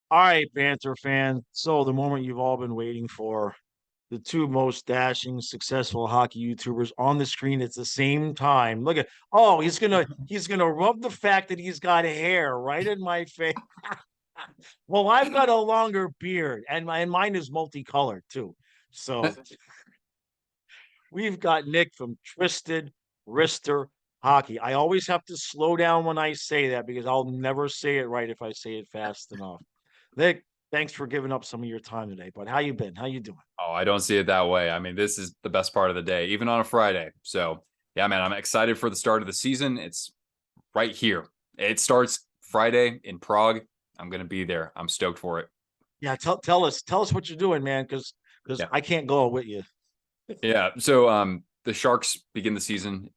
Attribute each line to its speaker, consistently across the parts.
Speaker 1: All right, Panther fan. So the moment you've all been waiting for, the two most dashing, successful hockey YouTubers on the screen at the same time. Look at he's gonna rub the fact that he's got hair right in my face. Well, I've got a longer beard, and mine is multicolored too. So we've got Nick from Twisted Wrister Hockey. I always have to slow down when I say that because I'll never say it right if I say it fast enough. Nick, thanks for giving up some of your time today. But how you been? How you doing?
Speaker 2: Oh, I don't see it that way. I mean, this is the best part of the day, even on a Friday. So, yeah, man, I'm excited for the start of the season. It's right here. It starts Friday in Prague. I'm going to be there. I'm stoked for it.
Speaker 1: Yeah, tell us what you're doing, man, because
Speaker 2: Yeah.
Speaker 1: I can't go with you.
Speaker 2: Yeah. So, the Sharks begin the season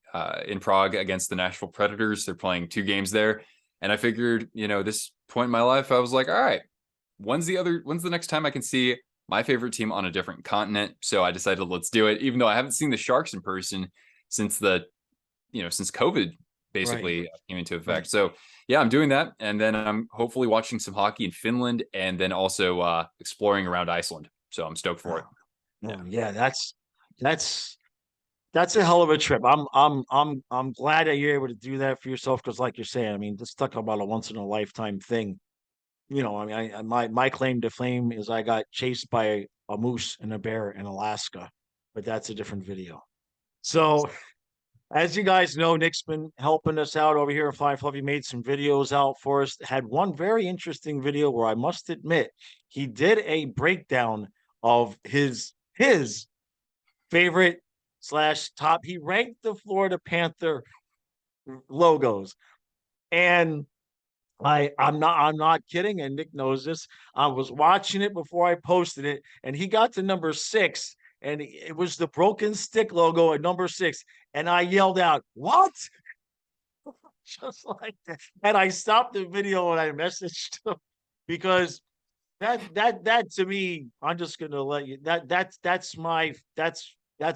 Speaker 2: in Prague against the Nashville Predators. They're playing 2 games there. And I figured, this point in my life, I was like, all right, when's the next time I can see my favorite team on a different continent? So I decided let's do it, even though I haven't seen the Sharks in person since since COVID
Speaker 1: Right,
Speaker 2: basically came into
Speaker 1: right.
Speaker 2: effect. So yeah, I'm doing that. And then I'm hopefully watching some hockey in Finland and then also exploring around Iceland. So I'm stoked for
Speaker 1: Oh,
Speaker 2: it. Yeah.
Speaker 1: oh yeah, that's that's a hell of a trip. I'm glad that you're able to do that for yourself because, like you're saying, I mean, let's talk about a once in a lifetime thing. I mean, my claim to fame is I got chased by a moose and a bear in Alaska, but that's a different video. So, as you guys know, Nick's been helping us out over here in Fly Fluffy. Made some videos out for us. Had one very interesting video where I must admit he did a breakdown of his favorite slash top. He ranked the Florida Panther logos, and I'm not kidding, and Nick knows this. I was watching it before I posted it, and he got to number 6, and it was the broken stick logo at number 6, and I yelled out, "What?" Just like that. And I stopped the video and I messaged him because that to me, I'm just gonna let you that's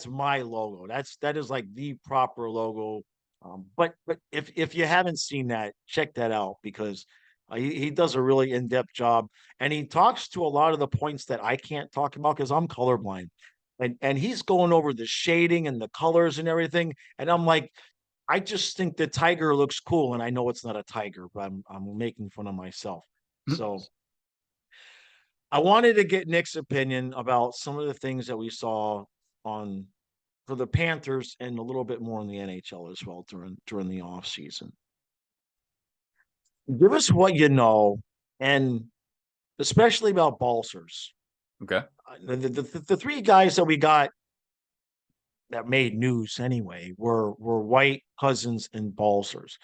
Speaker 1: my logo. That is like the proper logo. But if you haven't seen that, check that out because he does a really in-depth job and he talks to a lot of the points that I can't talk about because I'm colorblind. And he's going over the shading and the colors and everything. And I'm like, I just think the tiger looks cool, and I know it's not a tiger, but I'm making fun of myself. So I wanted to get Nick's opinion about some of the things that we saw on for the Panthers and a little bit more in the NHL as well during the off season. Give us what you know, and especially about Balsers.
Speaker 2: Okay.
Speaker 1: The three guys that we got that made news anyway were White, Cousins, and Balsers.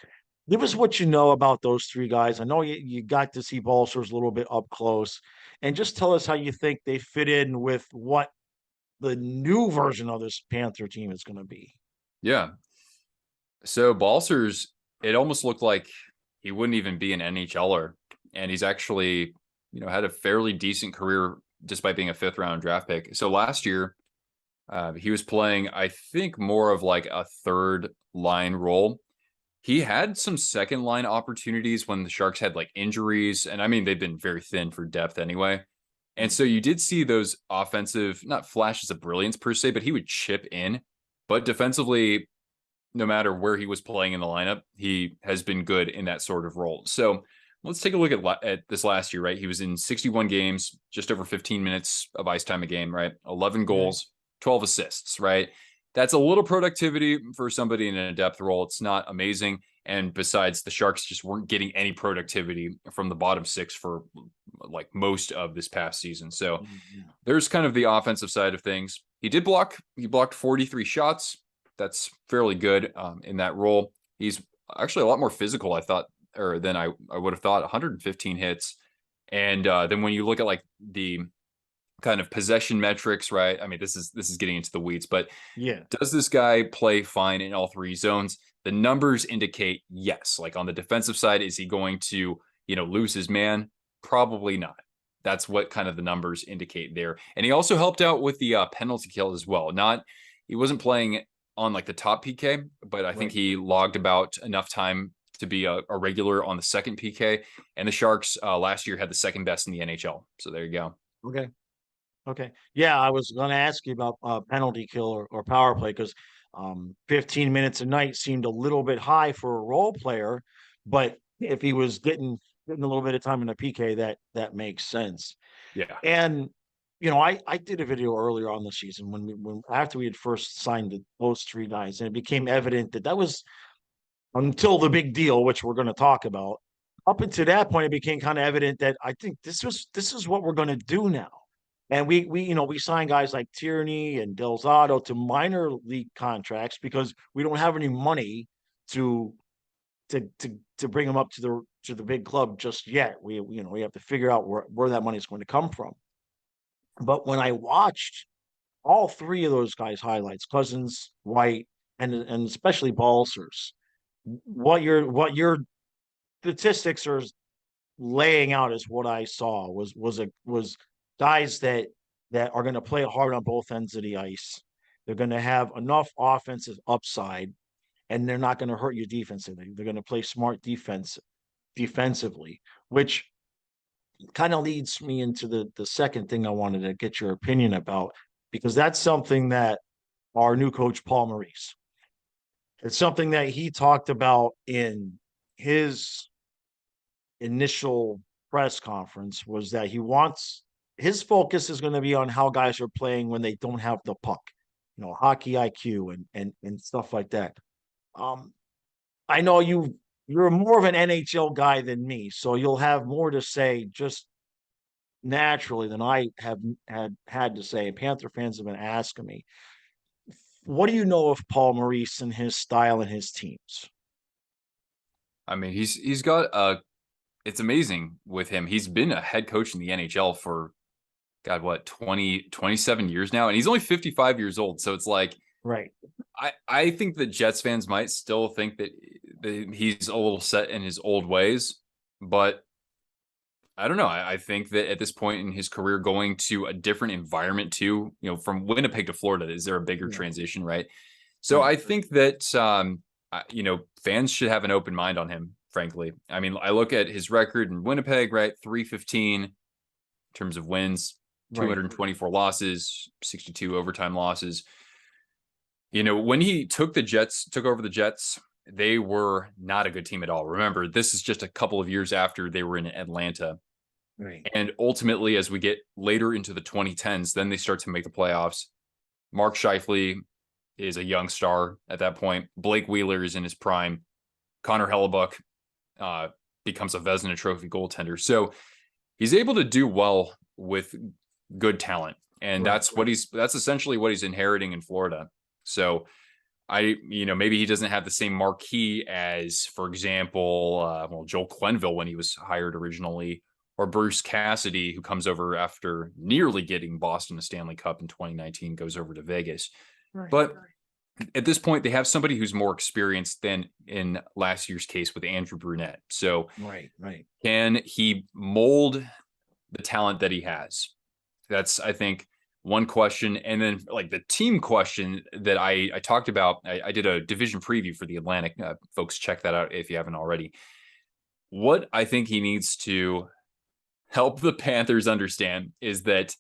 Speaker 1: Give us what you know about those three guys. I know you got to see Balsers a little bit up close, and just tell us how you think they fit in with what the new version of this Panther team is going to be.
Speaker 2: Yeah. So Balsers, it almost looked like he wouldn't even be an NHLer. And he's actually, had a fairly decent career despite being a 5th round draft pick. So last year, he was playing, I think, more of like a third line role. He had some second line opportunities when the Sharks had like injuries. And I mean, they've been very thin for depth anyway. And so you did see those offensive, not flashes of brilliance per se, but he would chip in. But defensively, no matter where he was playing in the lineup, he has been good in that sort of role. So let's take a look at this last year, right? He was in 61 games, just over 15 minutes of ice time a game, right? 11
Speaker 1: Okay.
Speaker 2: goals, 12 assists, right? That's a little productivity for somebody in a depth role. It's not amazing. And besides, the Sharks just weren't getting any productivity from the bottom 6 for like most of this past season. So
Speaker 1: Yeah.
Speaker 2: there's kind of the offensive side of things. He blocked 43 shots. That's fairly good in that role. He's actually a lot more physical, I thought, or than I would have thought. 115 hits. And then when you look at like the kind of possession metrics, right? I mean, this is getting into the weeds, but
Speaker 1: Yeah.
Speaker 2: does this guy play fine in all 3 zones? The numbers indicate yes. Like on the defensive side, is he going to, lose his man? Probably not. That's what kind of the numbers indicate there. And he also helped out with the penalty kill as well. He wasn't playing on like the top PK, but I think
Speaker 1: Right.
Speaker 2: he logged about enough time to be a regular on the second PK. And the Sharks last year had the second best in the NHL. So there you go.
Speaker 1: Okay. Okay. Yeah, I was going to ask you about penalty kill or power play because 15 minutes a night seemed a little bit high for a role player, but if he was getting a little bit of time in a PK, that makes sense.
Speaker 2: Yeah.
Speaker 1: And I did a video earlier on the season when after we had first signed those three guys, and it became evident that was until the big deal, which we're going to talk about. Up until that point, it became kind of evident that I think this is what we're going to do now. And we signed guys like Tierney and Delzato to minor league contracts because we don't have any money to bring them up to the big club just yet. We have to figure out where that money is going to come from. But when I watched all three of those guys' highlights, Cousins, White, and especially Balsers, what your statistics are laying out is what I saw was guys that are going to play hard on both ends of the ice. They're going to have enough offensive upside, and they're not going to hurt you defensively. They're going to play smart defensively, which kind of leads me into the second thing I wanted to get your opinion about, because that's something that our new coach, Paul Maurice, it's something that he talked about in his initial press conference, was that his focus is going to be on how guys are playing when they don't have the puck, hockey IQ and stuff like that. I know you're more of an NHL guy than me, so you'll have more to say just naturally than I have had to say. Panther fans have been asking me, what do you know of Paul Maurice and his style and his teams?
Speaker 2: I mean, he's got it's amazing with him. He's been a head coach in the NHL for God, what, 27 years now, and he's only 55 years old. So it's like,
Speaker 1: right.
Speaker 2: I think that Jets fans might still think that he's a little set in his old ways, but I don't know. I think that at this point in his career, going to a different environment too, from Winnipeg to Florida, is there a bigger transition, right? So I think that fans should have an open mind on him, frankly. I mean, I look at his record in Winnipeg, right? 315 in terms of wins, 224 losses, 62 overtime losses. When he took over the Jets, they were not a good team at all. Remember, this is just a couple of years after they were in Atlanta.
Speaker 1: Right.
Speaker 2: And ultimately, as we get later into the 2010s, then they start to make the playoffs. Mark Scheifele is a young star at that point. Blake Wheeler is in his prime. Connor Hellebuck becomes a Vezina Trophy goaltender. So he's able to do well with good talent. And that's essentially what he's inheriting in Florida. So maybe he doesn't have the same marquee as, for example, Joel Quenneville when he was hired originally, or Bruce Cassidy, who comes over after nearly getting Boston a Stanley Cup in 2019, goes over to Vegas. Right. But at this point, they have somebody who's more experienced than in last year's case with Andrew Brunette. So can he mold the talent that he has? That's, I think, one question. And then like the team question that I talked about, I did a division preview for the Atlantic. Folks, check that out if you haven't already. What I think he needs to help the Panthers understand is that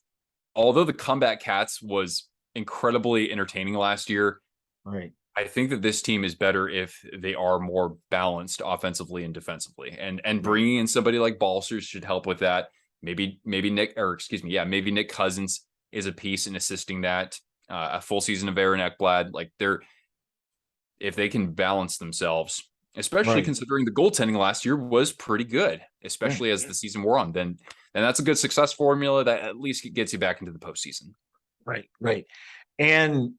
Speaker 2: although the Comeback Cats was incredibly entertaining last year,
Speaker 1: right,
Speaker 2: I think that this team is better if they are more balanced offensively and defensively. And bringing in somebody like Balsers should help with that. Maybe Nick Cousins is a piece in assisting that. A full season of Aaron Ekblad, if they can balance themselves, especially considering the goaltending last year was pretty good, especially as the season wore on, then that's a good success formula that at least gets you back into the postseason.
Speaker 1: Right. And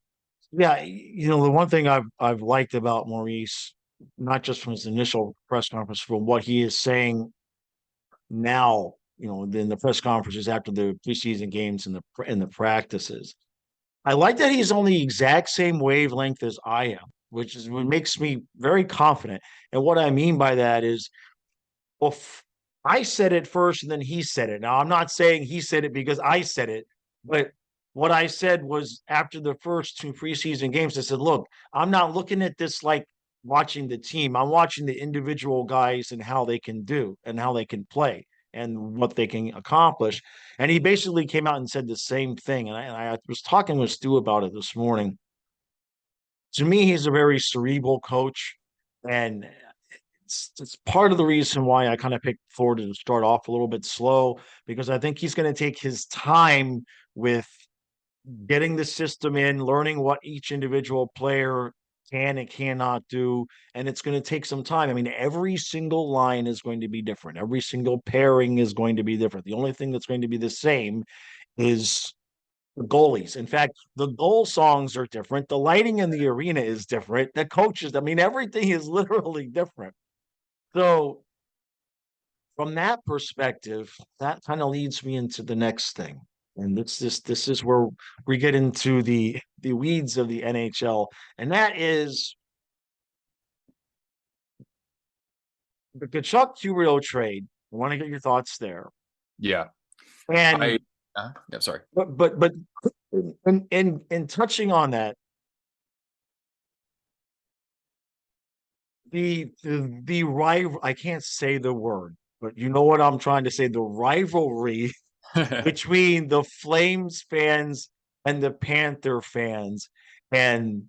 Speaker 1: the one thing I've liked about Maurice, not just from his initial press conference, but what he is saying now, in the press conferences after the preseason games and the practices, I like that he's on the exact same wavelength as I am, which is what makes me very confident. And what I mean by that is, well, I said it first and then he said it. Now, I'm not saying he said it because I said it, but what I said was after the first two preseason games, I said, look, I'm not looking at this like watching the team. I'm watching the individual guys and how they can do and how they can play and what they can accomplish. And he basically came out and said the same thing. And I was talking with Stu about it this morning. To me, he's a very cerebral coach. And it's part of the reason why I kind of picked Florida to start off a little bit slow, because I think he's going to take his time with getting the system in, learning what each individual player can and cannot do. And it's going to take some time. I mean, every single line is going to be different. Every single pairing is going to be different. The only thing that's going to be the same is the goalies. In fact, the goal songs are different. The lighting in the arena is different. The coaches, I mean, everything is literally different. So from that perspective, that kind of leads me into the next thing. And this is where we get into the weeds of the NHL, and that is the Kachuk Huberdeau trade. I want to get your thoughts there.
Speaker 2: Yeah. I,
Speaker 1: And
Speaker 2: yeah, sorry.
Speaker 1: but in touching on that, the rival, I can't say the word, but you know what I'm trying to say, the rivalry between the Flames fans and the Panther fans. And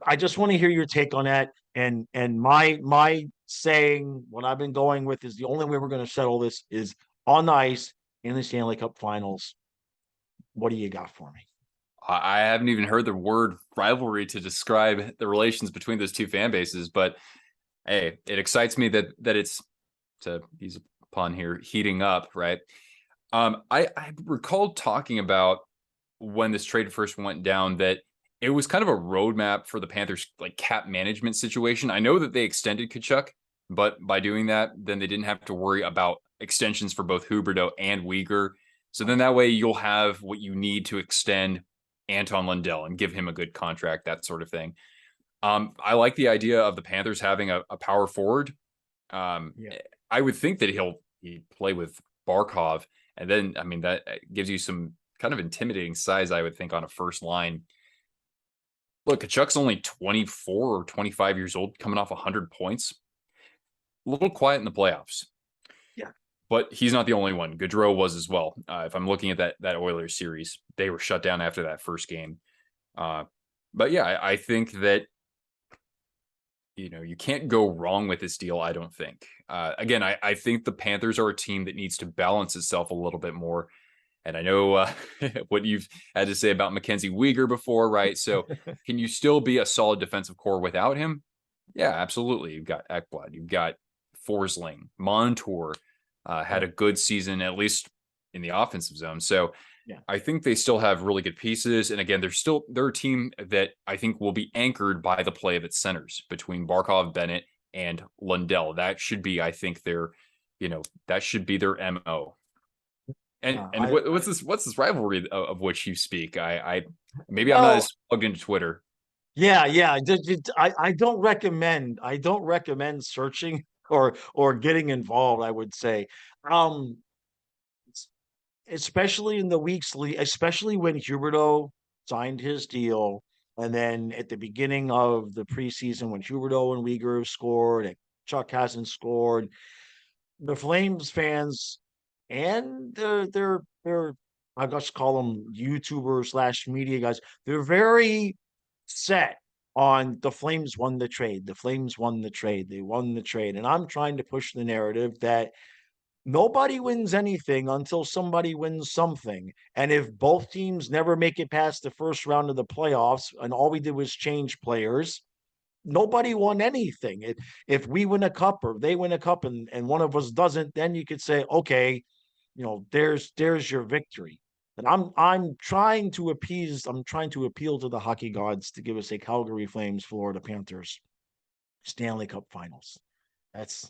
Speaker 1: I just want to hear your take on that. And my saying, what I've been going with, is the only way we're going to settle this is on the ice in the Stanley Cup Finals. What do you got for me?
Speaker 2: I haven't even heard the word rivalry to describe the relations between those two fan bases, but hey, it excites me that it's, to use a pun here, heating up, right? I recall talking about when this trade first went down that it was kind of a roadmap for the Panthers, like cap management situation. I know that they extended Kachuk, but by doing that, then they didn't have to worry about extensions for both Huberdeau and Uyghur. So then that way you'll have what you need to extend Anton Lundell and give him a good contract, that sort of thing. I like the idea of the Panthers having a power forward.
Speaker 1: Yeah.
Speaker 2: I would think that he'll play with Barkov, and then I mean that gives you some kind of intimidating size, I would think, on a first line. Look, Kachuk's only 24 or 25 years old, coming off 100 points. A little quiet in the playoffs.
Speaker 1: Yeah.
Speaker 2: But he's not the only one. Gaudreau was as well. If I'm looking at that Oilers series, they were shut down after that first game. But yeah, I think that you can't go wrong with this deal, I don't think. Again, I think the Panthers are a team that needs to balance itself a little bit more. And I know what you've had to say about Mackenzie Weegar before, right? So can you still be a solid defensive core without him? Yeah, absolutely. You've got Ekblad, you've got Forsling, Montour had a good season, at least in the offensive zone. So
Speaker 1: Yeah.
Speaker 2: I think they still have really good pieces. And again, they're a team that I think will be anchored by the play of its centers between Barkov, Bennett, and Lundell. That should be, I think, that should be their MO. And what's this rivalry of which you speak? I maybe I'm not
Speaker 1: Well,
Speaker 2: as plugged into Twitter.
Speaker 1: yeah. I don't recommend searching or getting involved, I would say. Um, especially in the weeks, especially when Huberdeau signed his deal, and then at the beginning of the preseason when Huberdeau and Uyghur have scored and Chuck hasn't scored, the Flames fans and their I just call them YouTubers slash media guys, they're very set on the Flames won the trade. The Flames won the trade. They won the trade. And I'm trying to push the narrative that nobody wins anything until somebody wins something. And if both teams never make it past the first round of the playoffs and all we did was change players, nobody won anything. If we win a cup or they win a cup and one of us doesn't, then you could say, okay, there's your victory. And I'm trying to appeal to the hockey gods to give us a Calgary Flames, Florida Panthers Stanley Cup Finals. That's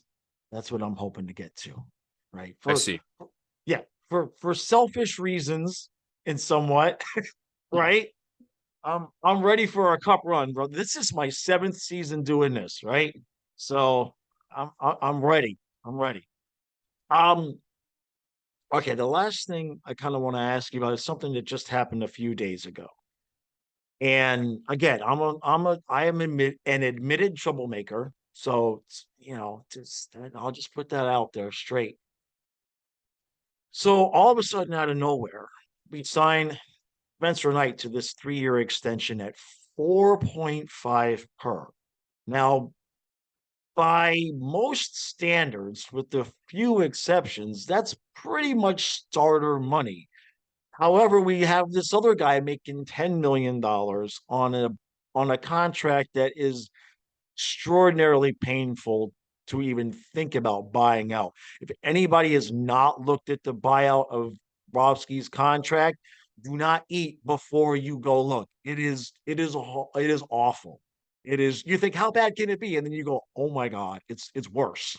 Speaker 1: that's what I'm hoping to get to, right?
Speaker 2: I see.
Speaker 1: Yeah, for selfish reasons, in somewhat, right? I'm ready for a cup run, bro. This is my 7th season doing this, right? So I'm ready. I'm ready. Um, okay, the last thing I kind of want to ask you about is something that just happened a few days ago. And again, I am an admitted troublemaker. So, just I'll just put that out there straight. So all of a sudden, out of nowhere, we sign Spencer Knight to this 3-year extension at 4.5 per. Now, by most standards, with the few exceptions, that's pretty much starter money. However, we have this other guy making $10 million on a contract that is extraordinarily painful to even think about buying out. If anybody has not looked at the buyout of Bobrovsky's contract, do not eat before you go look. It is awful. It is. You think, how bad can it be? And then you go, oh my god, it's worse.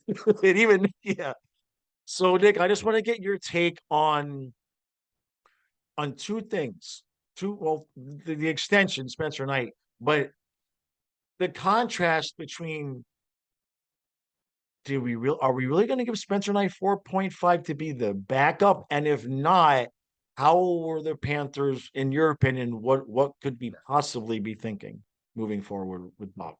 Speaker 1: It even yeah. So Nick, I just want to get your take on two things. The extension, Spencer Knight, but the contrast between, are we really going to give Spencer Knight 4.5 to be the backup? And if not, how were the Panthers, in your opinion, what could be possibly be thinking moving forward with Bob?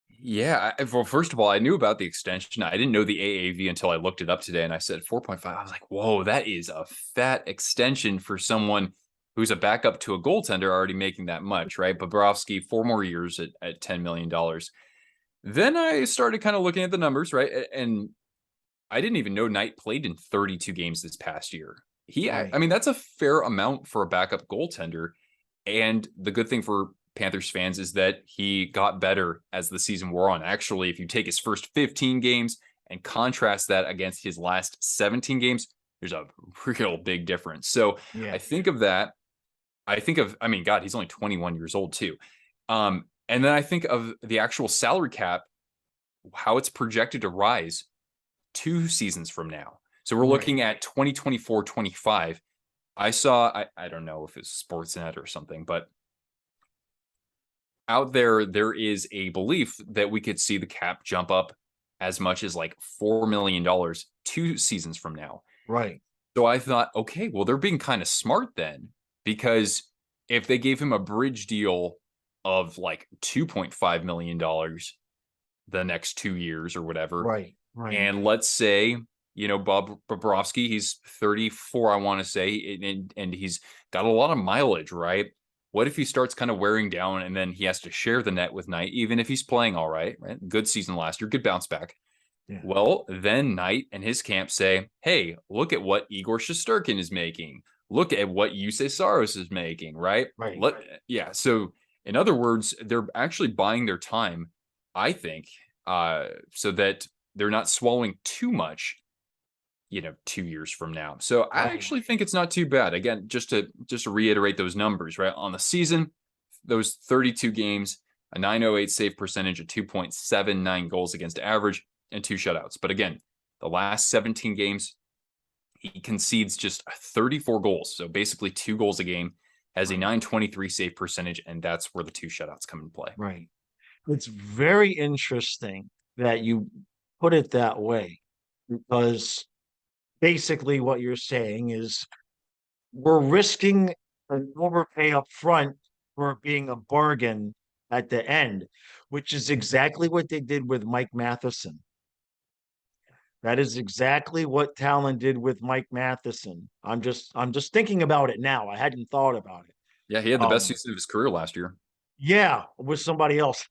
Speaker 2: Yeah. Well, first of all, I knew about the extension. I didn't know the AAV until I looked it up today, and I said 4.5. I was like, whoa, that is a fat extension for someone who's a backup to a goaltender already making that much, right? Bobrovsky, 4 more years at $10 million. Then I started kind of looking at the numbers, right? And I didn't even know Knight played in 32 games this past year. I
Speaker 1: Right.
Speaker 2: mean, that's a fair amount for a backup goaltender. And the good thing for Panthers fans is that he got better as the season wore on. Actually, if you take his first 15 games and contrast that against his last 17 games, there's a real big difference. So
Speaker 1: Yeah.
Speaker 2: I think of that. I mean, God, he's only 21 years old too. And then I think of the actual salary cap, how it's projected to rise 2 seasons from now. So we're
Speaker 1: Right.
Speaker 2: looking at 2024-25. I don't know if it's Sportsnet or something, but out there is a belief that we could see the cap jump up as much as like $4 million 2 seasons from now.
Speaker 1: Right.
Speaker 2: So I thought, okay, well, they're being kind of smart then, because if they gave him a bridge deal of like $2.5 million the next 2 years or whatever,
Speaker 1: Right. Right.
Speaker 2: and let's say, Bob Bobrovsky, he's 34, I want to say, and he's got a lot of mileage, right? What if he starts kind of wearing down and then he has to share the net with Knight, even if he's playing all right? Good season last year, good bounce back.
Speaker 1: Yeah.
Speaker 2: Well, then Knight and his camp say, hey, look at what Igor Shesterkin is making. Look at what Yusei Saros is making, right?
Speaker 1: Right.
Speaker 2: Yeah. So, in other words, they're actually buying their time, I think, so that they're not swallowing too much, 2 years from now. So I
Speaker 1: Right.
Speaker 2: actually think it's not too bad. Again, just to reiterate those numbers, right? On the season, those 32 games, a 908 save percentage, a 2.79 goals against average, and 2 shutouts. But again, the last 17 games, he concedes just 34 goals. So basically 2 goals a game, has a
Speaker 1: Right.
Speaker 2: 923 save percentage, and that's where the 2 shutouts come into play.
Speaker 1: Right. It's very interesting that you put it that way, because basically what you're saying is we're risking an overpay up front for being a bargain at the end, which is exactly what they did with Mike Matheson. That is exactly what Talon did with Mike Matheson. I'm just thinking about it now. I hadn't thought about it.
Speaker 2: Yeah, he had the best
Speaker 1: Um,
Speaker 2: season of his career last year.
Speaker 1: yeah, with somebody else.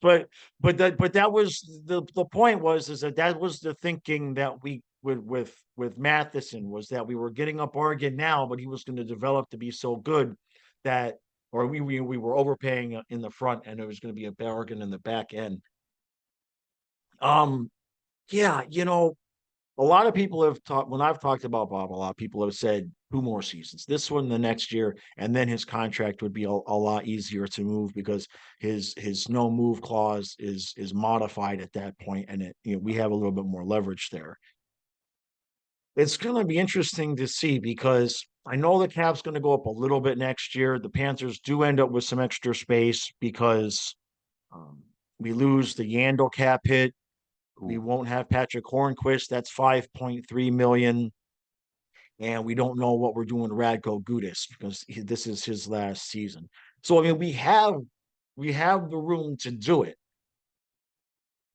Speaker 1: But that was the point, was is that was the thinking that we with Matheson, was that we were getting a bargain now, but he was going to develop to be so good that, or we were overpaying in the front and it was going to be a bargain in the back end. Um, yeah, a lot of people have talked, when I've talked about Bob, a lot of people have said 2 more seasons, this one, the next year, and then his contract would be a lot easier to move, because his no move clause is modified at that point, and we have a little bit more leverage there. It's going to be interesting to see, because I know the cap's going to go up a little bit next year. The Panthers do end up with some extra space because um, we lose the Yandel cap hit. We
Speaker 2: Ooh.
Speaker 1: won't have Patrick Hornquist. That's 5.3 million. and we don't know what we're doing to Radko Gudas because this is his last season. So I mean, we have the room to do it.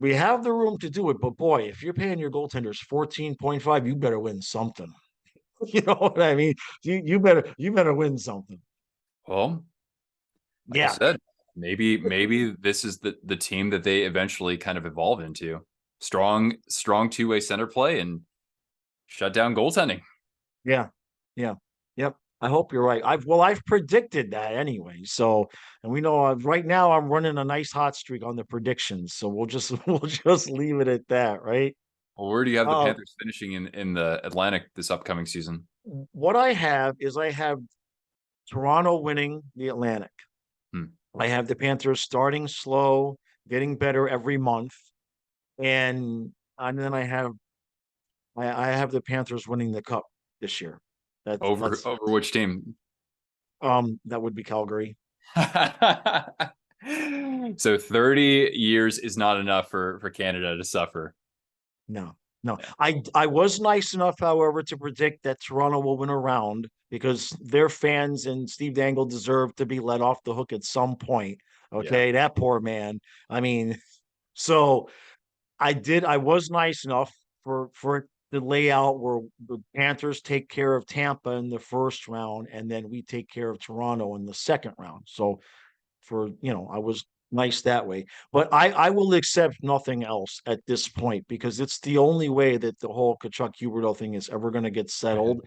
Speaker 1: We have the room to do it, but boy, if you're paying your goaltenders 14.5, you better win something. You know what I mean? You better win something.
Speaker 2: Well, like I
Speaker 1: Yeah,
Speaker 2: said, maybe this is the team that they eventually kind of evolve into. Strong two-way center play and shut down goaltending.
Speaker 1: yeah, yeah, yep. I hope you're right. I've predicted that anyway. So, and we know right now I'm running a nice hot streak on the predictions. So we'll just we'll just leave it at that, right?
Speaker 2: Well, where do you have the
Speaker 1: Uh,
Speaker 2: Panthers finishing in the Atlantic this upcoming season?
Speaker 1: what I have Toronto winning the Atlantic.
Speaker 2: Hmm.
Speaker 1: I have the Panthers starting slow, getting better every month, and then I have the Panthers winning the cup this year. That's
Speaker 2: Over
Speaker 1: that's
Speaker 2: over which team?
Speaker 1: that would be Calgary.
Speaker 2: So 30 years is not enough for Canada to suffer.
Speaker 1: No, no. I was nice enough, however, to predict that Toronto will win a round because their fans and Steve Dangle deserve to be let off the hook at some point.
Speaker 2: Yeah.
Speaker 1: Okay, that poor man. I mean, so I was nice enough for it to lay out where the Panthers take care of Tampa in the first round, and then we take care of Toronto in the second round. So I was nice that way. But I will accept nothing else at this point because it's the only way that the whole Kachuk Huberto thing is ever going to get settled.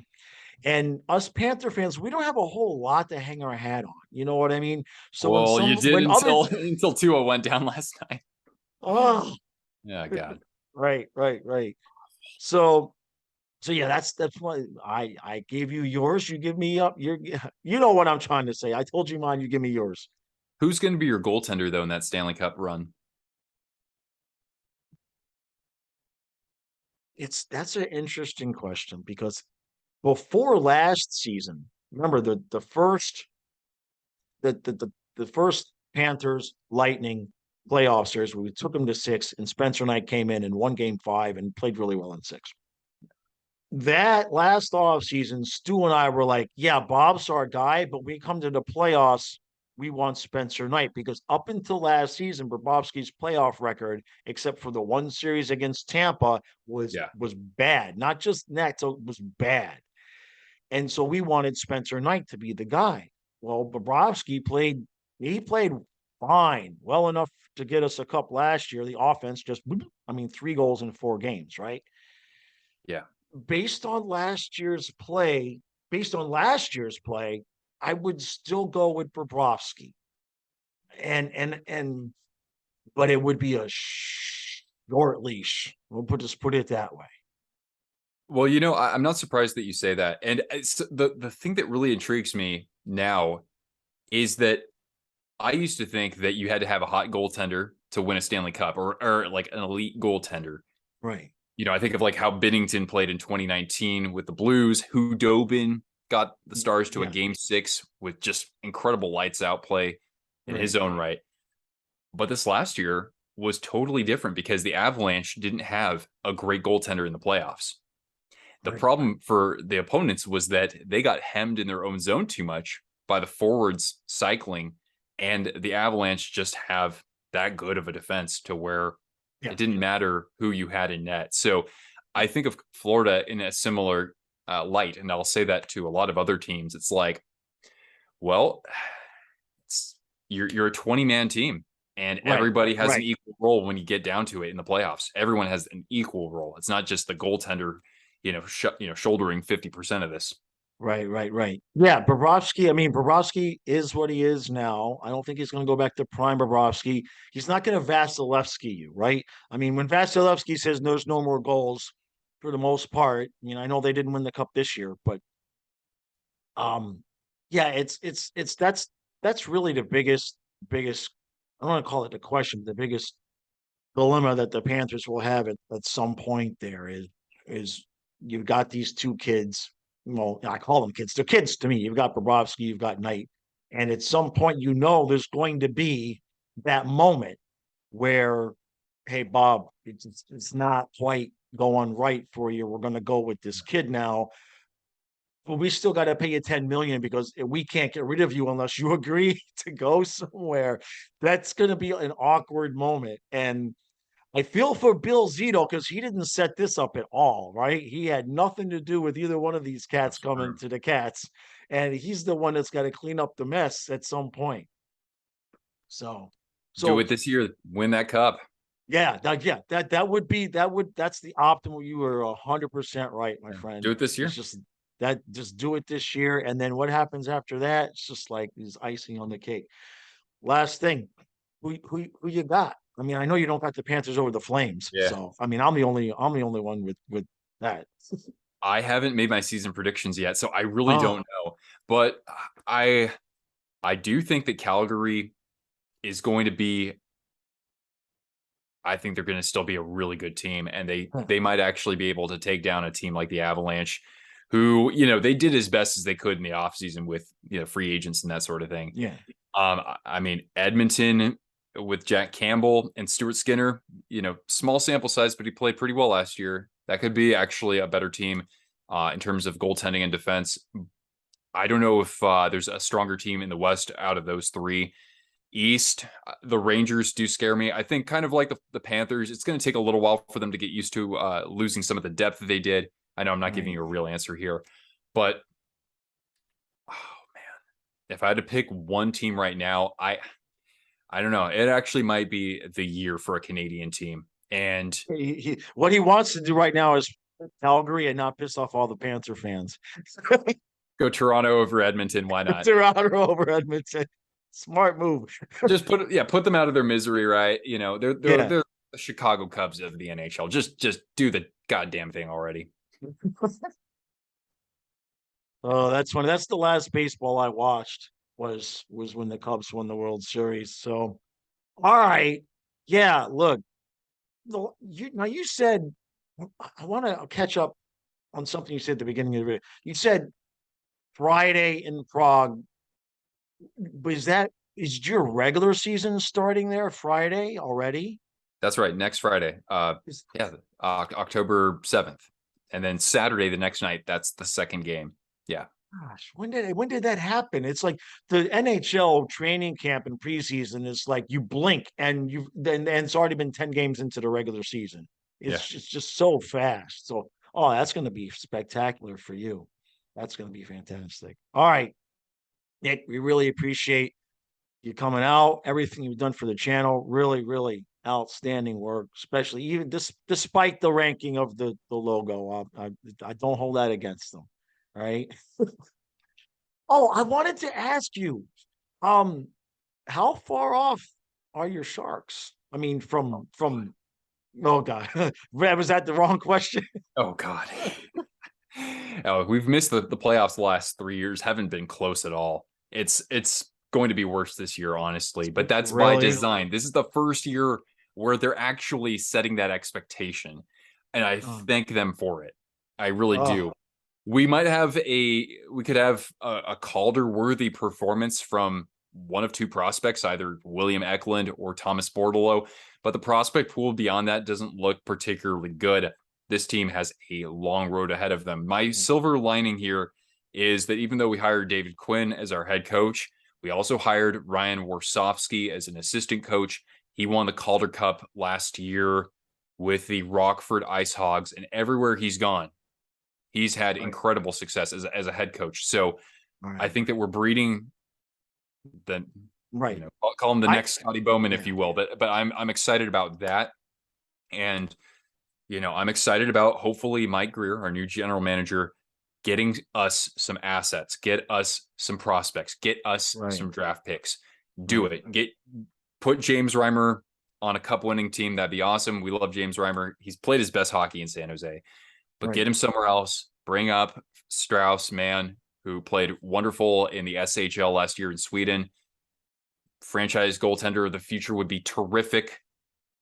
Speaker 1: And us Panther fans, we don't have a whole lot to hang our hat on. You know what I mean? So
Speaker 2: Well, you did
Speaker 1: when other,
Speaker 2: until 2-0 went down last night.
Speaker 1: oh,
Speaker 2: Yeah, God.
Speaker 1: right. So yeah, that's why I gave you yours. You give me up. You know what I'm trying to say. I told you mine. You give me yours.
Speaker 2: Who's going to be your goaltender though in that Stanley Cup run?
Speaker 1: That's an interesting question because before last season, remember the first Panthers Lightning playoff series where we took them to 6, and Spencer Knight came in and won Game 5 and played really well in 6. That last off season, Stu and I were like, "Yeah, Bob's our guy," but we come to the playoffs, we want Spencer Knight because up until last season, Bobrovsky's playoff record, except for the one series against Tampa, was
Speaker 2: Yeah.
Speaker 1: was bad. Not just net, so it was bad. And so we wanted Spencer Knight to be the guy. Well, Bobrovsky played fine, well enough to get us a cup last year. The offense just, I mean, 3 goals in 4 games, right?
Speaker 2: Yeah.
Speaker 1: Based on last year's play, based on last year's play, I would still go with Bobrovsky. And but it would be a short leash. Just put it that way.
Speaker 2: Well, I'm not surprised that you say that. And it's the thing that really intrigues me now is that I used to think that you had to have a hot goaltender to win a Stanley Cup or like an elite goaltender.
Speaker 1: Right.
Speaker 2: I think of like how Binnington played in 2019 with the Blues. Hudobin got the Stars to a
Speaker 1: Yeah.
Speaker 2: Game 6 with just incredible lights out play in
Speaker 1: Right.
Speaker 2: his own right. But this last year was totally different because the Avalanche didn't have a great goaltender in the playoffs. The
Speaker 1: Right.
Speaker 2: problem for the opponents was that they got hemmed in their own zone too much by the forwards cycling, and the Avalanche just have that good of a defense to where
Speaker 1: Yeah.
Speaker 2: it didn't matter who you had in net. So I think of Florida in a similar light, and I'll say that to a lot of other teams. It's like, well, you're a 20-man team, and
Speaker 1: Right.
Speaker 2: everybody has an
Speaker 1: Right.
Speaker 2: equal role when you get down to it in the playoffs. Everyone has an equal role. It's not just the goaltender, shouldering 50% of this.
Speaker 1: Right. Yeah, Bobrovsky. I mean, Bobrovsky is what he is now. I don't think he's going to go back to prime Bobrovsky. He's not going to Vasilevsky you, right? I mean, when Vasilevsky says there's no more goals, for the most part, I know they didn't win the cup this year, but um, yeah, it's that's really the biggest. I don't want to call it the question. The biggest dilemma that the Panthers will have at some point there is you've got these two kids. Well, I call them kids. They're kids to me. You've got Bobrovsky, you've got Knight, and at some point, there's going to be that moment where, hey, Bob, it's not quite going right for you. We're going to go with this kid now. well, we still got to pay you 10 million because we can't get rid of you unless you agree to go somewhere. That's going to be an awkward moment. And I feel for Bill Zito because he didn't set this up at all, right? He had nothing to do with either one of these cats
Speaker 2: That's
Speaker 1: coming
Speaker 2: true.
Speaker 1: to the Cats, and he's the one that's got to clean up the mess at some point. So,
Speaker 2: Do
Speaker 1: so
Speaker 2: it this year. Win that cup.
Speaker 1: yeah, that's the optimal. You were 100% right, my
Speaker 2: Yeah.
Speaker 1: friend.
Speaker 2: Do it this
Speaker 1: It's
Speaker 2: year.
Speaker 1: just that just do it this year, and then what happens after that? It's just like is icing on the cake. Last thing, who you got? I mean, I know you don't got the Panthers over the Flames,
Speaker 2: Yeah.
Speaker 1: so I mean, I'm the only one with that.
Speaker 2: I haven't made my season predictions yet, so I really
Speaker 1: Oh,
Speaker 2: don't know. But I I do think that Calgary is going to be, I think they're going to still be a really good team, and they might actually be able to take down a team like the Avalanche, who, they did as best as they could in the offseason with, free agents and that sort of thing.
Speaker 1: yeah,
Speaker 2: I mean, Edmonton with Jack Campbell and Stuart Skinner, small sample size, but he played pretty well last year. That could be actually a better team in terms of goaltending and defense. I don't know if there's a stronger team in the West out of those three. East, the Rangers do scare me. I think kind of like the Panthers, it's going to take a little while for them to get used to losing some of the depth that they did. I know I'm not giving
Speaker 1: right.
Speaker 2: you a real answer here, but oh man, if I had to pick one team right now, I don't know. It actually might be the year for a Canadian team. And
Speaker 1: What he wants to do right now is Calgary and not piss off all the Panther fans.
Speaker 2: go Toronto over Edmonton. Why not?
Speaker 1: Toronto over Edmonton. Smart move.
Speaker 2: Just put them out of their misery, right?
Speaker 1: Yeah.
Speaker 2: They're the Chicago Cubs of the NHL. Just do the goddamn thing already.
Speaker 1: Oh, that's funny. That's the last baseball I watched was when the Cubs won the World Series. So, all right, yeah. Look, you said I want to catch up on something you said at the beginning of the video. You said Friday in Prague. Is your regular season starting there Friday already?
Speaker 2: That's right. Next Friday.
Speaker 1: Is,
Speaker 2: Yeah, October 7th. And then Saturday the next night, that's the second game. Yeah.
Speaker 1: Gosh, when did that happen? It's like the NHL training camp and preseason is like you blink and it's already been 10 games into the regular season.
Speaker 2: Yeah.
Speaker 1: It's just so fast. So that's gonna be spectacular for you. That's gonna be fantastic. All right, Nick, we really appreciate you coming out, everything you've done for the channel. Really, really outstanding work, especially even despite the ranking of the logo. I don't hold that against them. All right. Oh, I wanted to ask you, um, how far off are your Sharks? I mean, from oh God, was that the wrong question?
Speaker 2: Oh God. Oh, we've missed the playoffs the last 3 years, haven't been close at all. It's going to be worse this year, honestly, but that's by
Speaker 1: Really?
Speaker 2: design. This is the first year where they're actually setting that expectation. And I
Speaker 1: Oh,
Speaker 2: thank them for it. I really
Speaker 1: oh,
Speaker 2: do. We could have a Calder worthy performance from one of two prospects, either William Eklund or Thomas Bordeleau, but the prospect pool beyond that doesn't look particularly good. This team has a long road ahead of them. My silver lining here is that even though we hired David Quinn as our head coach, we also hired Ryan Warsofsky as an assistant coach. He won the Calder Cup last year with the Rockford Ice Hogs, and everywhere he's gone, he's had
Speaker 1: right,
Speaker 2: incredible success as a head coach. So I
Speaker 1: right,
Speaker 2: think that we're breeding the,
Speaker 1: right.
Speaker 2: I'll call him the
Speaker 1: I
Speaker 2: next Scotty Bowman, if
Speaker 1: Yeah,
Speaker 2: you will. But I'm excited about that. And I'm excited about hopefully Mike Greer, our new general manager, getting us some assets, get us some prospects, get us
Speaker 1: right,
Speaker 2: some draft picks. Do
Speaker 1: right,
Speaker 2: it. Put James Reimer on a cup winning team. That'd be awesome. We love James Reimer. He's played his best hockey in San Jose, but
Speaker 1: right,
Speaker 2: get him somewhere else. Bring up Strauss, man, who played wonderful in the SHL last year in Sweden. Franchise goaltender of the future would be terrific.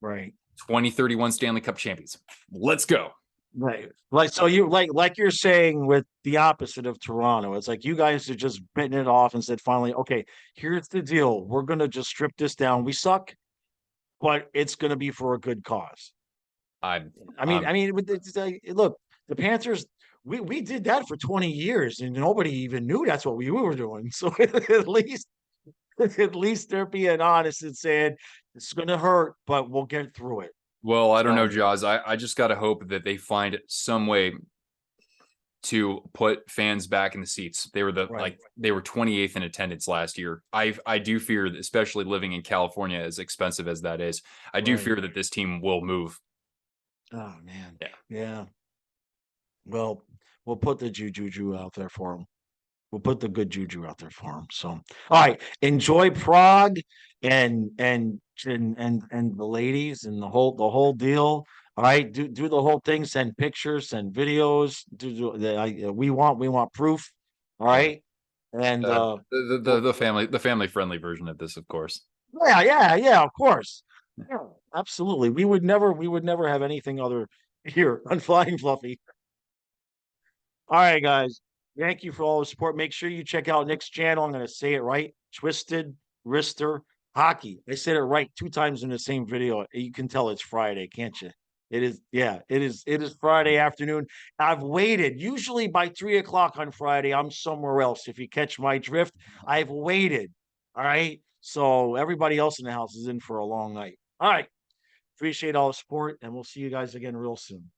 Speaker 1: right.
Speaker 2: 2031 Stanley Cup champions. Let's go.
Speaker 1: Right. Like so you like you're saying with the opposite of Toronto. It's like you guys are just bitten it off and said finally, okay, here's the deal. We're gonna just strip this down. We suck, but it's gonna be for a good cause.
Speaker 2: I
Speaker 1: I mean,
Speaker 2: um
Speaker 1: I mean, look, the Panthers. we did that for 20 years and nobody even knew that's what we were doing. So at least they're being honest and saying it's going to hurt, but we'll get through it.
Speaker 2: Well, I don't know,
Speaker 1: So,
Speaker 2: Jaws. I just got to hope that they find some way to put fans back in the seats. They were
Speaker 1: right.
Speaker 2: they were 28th in attendance last year. I do fear that, especially living in California, as expensive as that is, I do
Speaker 1: Right.
Speaker 2: fear that this team will move.
Speaker 1: Oh man.
Speaker 2: Yeah.
Speaker 1: Yeah. Well, we'll put the juju out there for them. We'll put the good juju out there for them. So, all right, enjoy Prague and the ladies and the whole deal. All right, do the whole thing. Send pictures, send videos. We want proof. All
Speaker 2: Yeah.
Speaker 1: right, and
Speaker 2: The family friendly version of this, of course.
Speaker 1: yeah, of course, yeah, absolutely. We would never have anything other here on Flying Fluffy. All right, guys. Thank you for all the support. Make sure you check out Nick's channel. I'm going to say it right. Twisted Wrister Hockey. I said it right 2 times in the same video. You can tell it's Friday, can't you? It is, yeah, it is. It is Friday afternoon. I've waited. Usually by 3 o'clock on Friday, I'm somewhere else. If you catch my drift, I've waited. All right. So everybody else in the house is in for a long night. All right. Appreciate all the support, and we'll see you guys again real soon.